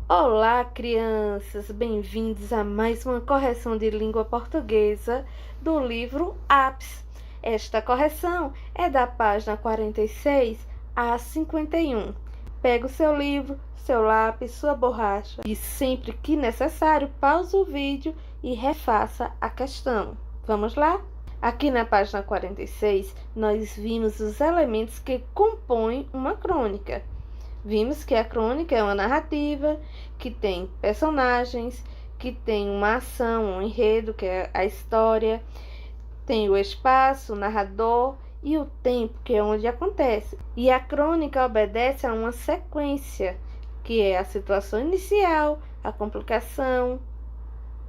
Olá, crianças! Bem-vindos a mais uma correção de língua portuguesa do livro APS. Esta correção é da página 46 a 51. Pega o seu livro, seu lápis, sua borracha e, sempre que necessário, pause o vídeo e refaça a questão. Vamos lá? Aqui na página 46, nós vimos os elementos que compõem uma crônica. Vimos que a crônica é uma narrativa, que tem personagens, que tem uma ação, um enredo, que é a história, tem o espaço, o narrador e o tempo, que é onde acontece. E a crônica obedece a uma sequência, que é a situação inicial, a complicação,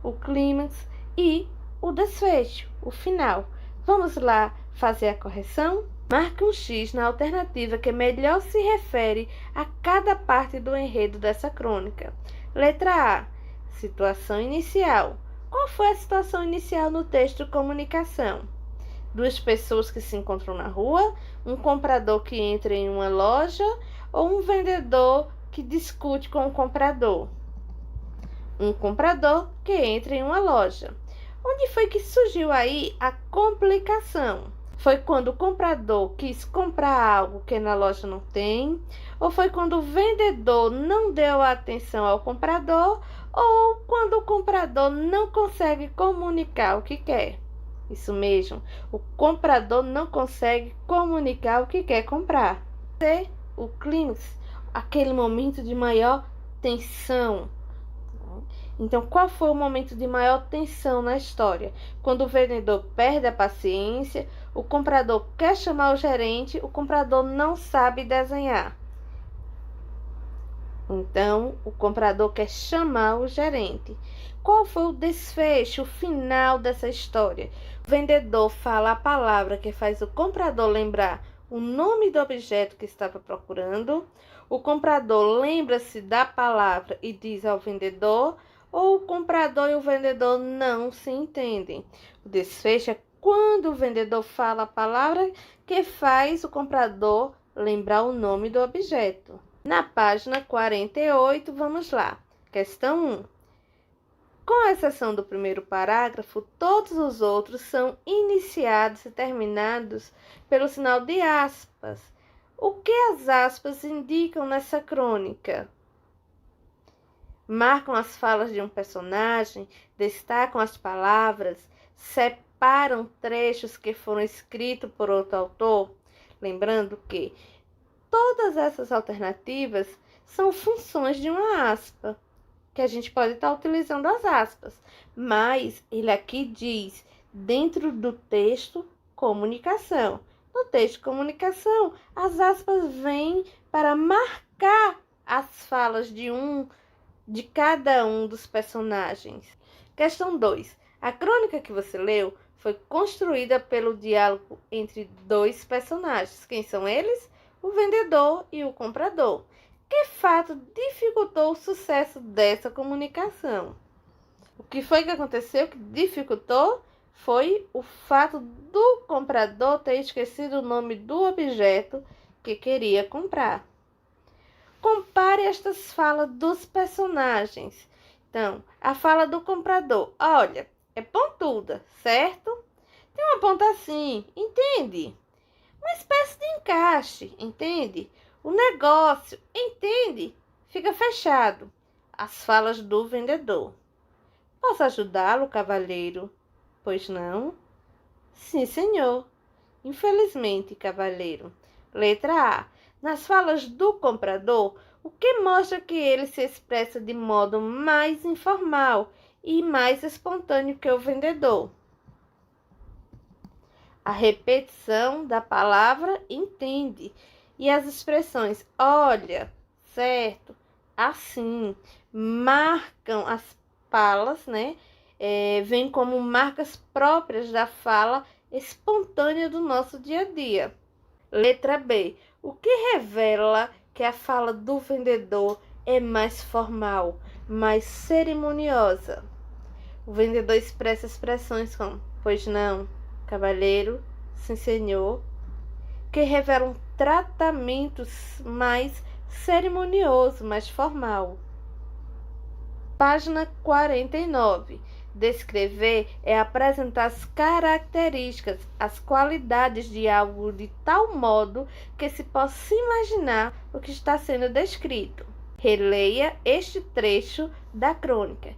o clímax e o desfecho, o final. Vamos lá fazer a correção? Marque um X na alternativa que melhor se refere a cada parte do enredo dessa crônica. Letra A. Situação inicial. Qual foi a situação inicial no texto comunicação? Duas pessoas que se encontram na rua, um comprador que entra em uma loja ou um vendedor que discute com o comprador? Um comprador que entra em uma loja. Onde foi que surgiu aí a complicação? Foi quando o comprador quis comprar algo que na loja não tem? Ou foi quando o vendedor não deu atenção ao comprador? Ou quando o comprador não consegue comunicar o que quer? Isso mesmo, o comprador não consegue comunicar o que quer comprar. C, o clímax, aquele momento de maior tensão. Então, qual foi o momento de maior tensão na história? Quando o vendedor perde a paciência, o comprador quer chamar o gerente, o comprador não sabe desenhar. Então, o comprador quer chamar o gerente. Qual foi o desfecho, o final dessa história? O vendedor fala a palavra que faz o comprador lembrar o nome do objeto que estava procurando. O comprador lembra-se da palavra e diz ao vendedor, ou o comprador e o vendedor não se entendem. O desfecho é quando o vendedor fala a palavra que faz o comprador lembrar o nome do objeto. Na página 48, vamos lá. Questão 1. Com exceção do primeiro parágrafo, todos os outros são iniciados e terminados pelo sinal de aspas. O que as aspas indicam nessa crônica? Marcam as falas de um personagem, destacam as palavras, separam trechos que foram escritos por outro autor. Lembrando que todas essas alternativas são funções de uma aspa, que a gente pode estar utilizando as aspas. Mas ele aqui diz, dentro do texto, comunicação. No texto comunicação, as aspas vêm para marcar as falas de cada um dos personagens. Questão 2. A crônica que você leu foi construída pelo diálogo entre dois personagens. Quem são eles? O vendedor e o comprador. Que fato dificultou o sucesso dessa comunicação? O que foi que aconteceu que dificultou? Foi o fato do comprador ter esquecido o nome do objeto que queria comprar. Compare estas falas dos personagens. Então, a fala do comprador. Olha, é pontuda, certo? Tem uma ponta assim, entende? Uma espécie de encaixe, entende? O negócio, entende? Fica fechado. As falas do vendedor. Posso ajudá-lo, cavalheiro? Pois não? Sim, senhor. Infelizmente, cavalheiro. Letra A. Nas falas do comprador, o que mostra que ele se expressa de modo mais informal e mais espontâneo que o vendedor. A repetição da palavra entende e as expressões olha, certo, assim, marcam as falas, né? Vêm como marcas próprias da fala espontânea do nosso dia a dia. Letra B. O que revela que a fala do vendedor é mais formal, mais cerimoniosa? O vendedor expressa expressões como pois não, cavalheiro, sim senhor, que revelam tratamentos mais cerimonioso, mais formal. Página 49. Descrever é apresentar as características, as qualidades de algo de tal modo que se possa imaginar o que está sendo descrito. Releia este trecho da crônica.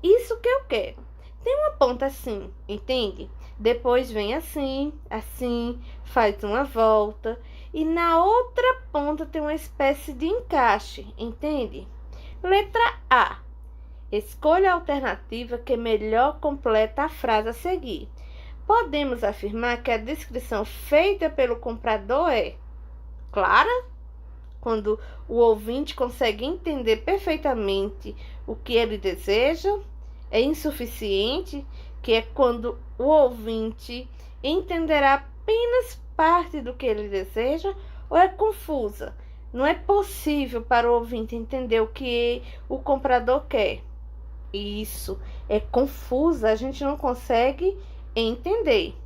Isso que eu quero. Tem uma ponta assim, entende? Depois vem assim, assim, faz uma volta. E na outra ponta tem uma espécie de encaixe, entende? Letra A. Escolha a alternativa que melhor completa a frase a seguir. Podemos afirmar que a descrição feita pelo comprador é clara, quando o ouvinte consegue entender perfeitamente o que ele deseja. É insuficiente, que é quando o ouvinte entenderá apenas parte do que ele deseja, ou é confusa. Não é possível para o ouvinte entender o que o comprador quer. Isso é confusa, a gente não consegue entender.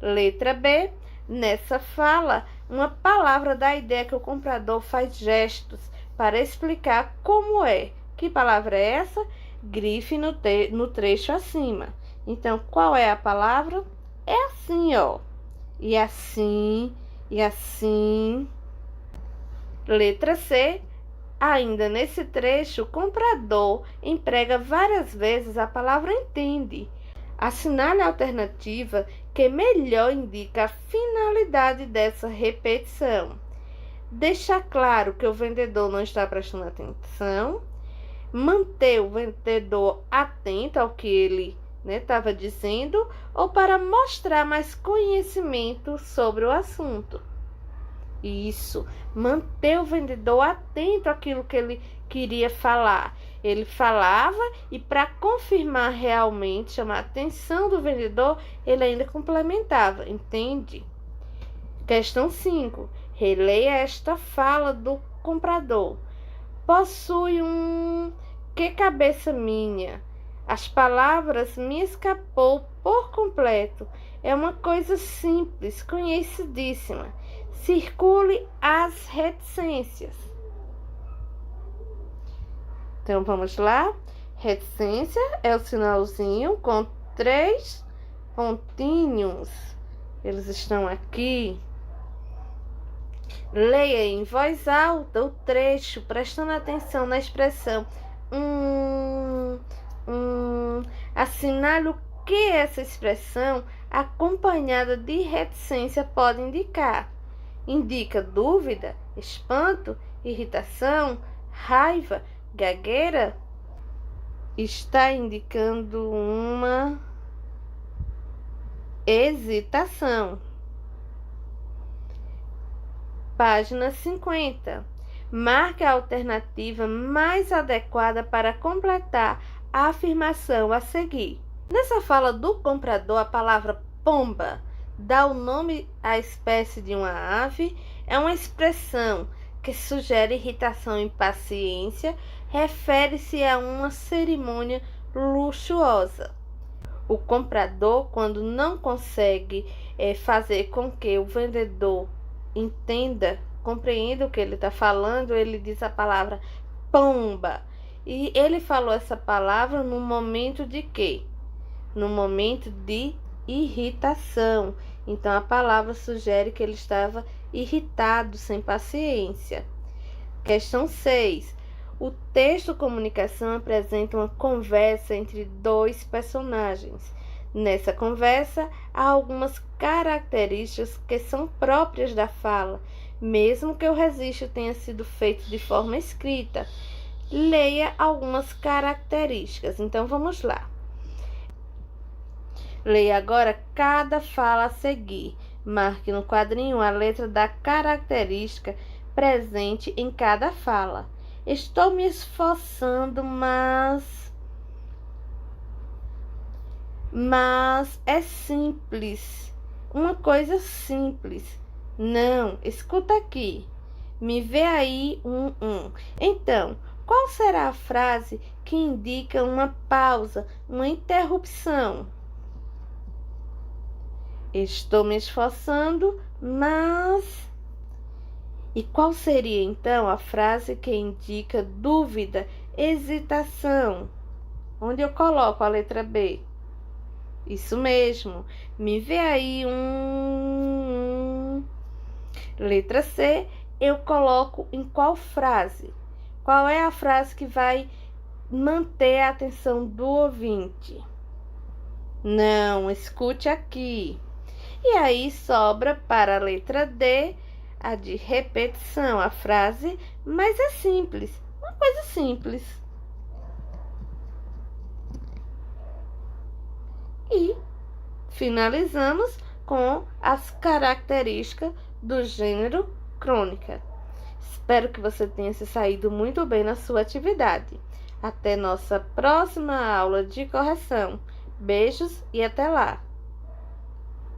Letra B. Nessa fala, uma palavra dá a ideia que o comprador faz gestos para explicar como é. Que palavra é essa? Grife no trecho acima. Então, qual é a palavra? É assim, ó. E assim, e assim. Letra C. Ainda nesse trecho, o comprador emprega várias vezes a palavra entende. Assinale a alternativa que melhor indica a finalidade dessa repetição. Deixar claro que o vendedor não está prestando atenção. Manter o vendedor atento ao que ele estava dizendo, ou para mostrar mais conhecimento sobre o assunto. Isso, manter o vendedor atento àquilo que ele queria falar. Ele falava e, para confirmar realmente, chamar a atenção do vendedor, ele ainda complementava, entende? Questão 5. Releia esta fala do comprador. Possui um que cabeça minha. As palavras me escapou por completo. É uma coisa simples, conhecidíssima. Circule as reticências. Então, vamos lá. Reticência é o sinalzinho com 3 pontinhos. Eles estão aqui. Leia em voz alta o trecho, prestando atenção na expressão Assinale o que essa expressão, acompanhada de reticência, pode indicar. Indica dúvida, espanto, irritação, raiva, gagueira? Está indicando uma hesitação. Página 50. Marque a alternativa mais adequada para completar a afirmação a seguir. Nessa fala do comprador, a palavra pomba dá o nome à espécie de uma ave. É uma expressão que sugere irritação e impaciência. Refere-se a uma cerimônia luxuosa. O comprador, quando não consegue fazer com que o vendedor entenda, compreenda o que ele está falando, ele diz a palavra pomba. E ele falou essa palavra no momento de quê? No momento de irritação. Então, a palavra sugere que ele estava irritado, sem paciência. Questão 6. O texto comunicação apresenta uma conversa entre dois personagens. Nessa conversa, há algumas características que são próprias da fala, mesmo que o registro tenha sido feito de forma escrita. Leia algumas características. Então, vamos lá. Leia agora cada fala a seguir. Marque no quadrinho a letra da característica presente em cada fala. Estou me esforçando, mas é simples. Uma coisa simples. Não, escuta aqui. Me vê aí um. Então, qual será a frase que indica uma pausa, uma interrupção? Estou me esforçando, mas... E qual seria, então, a frase que indica dúvida, hesitação? Onde eu coloco a letra B? Isso mesmo. Me vê aí Letra C, eu coloco em qual frase? Qual é a frase que vai manter a atenção do ouvinte? Não, escute aqui. E aí sobra para a letra D a de repetição, a frase, mas é simples, uma coisa simples. E finalizamos com as características do gênero crônica. Espero que você tenha se saído muito bem na sua atividade. Até nossa próxima aula de correção. Beijos e até lá!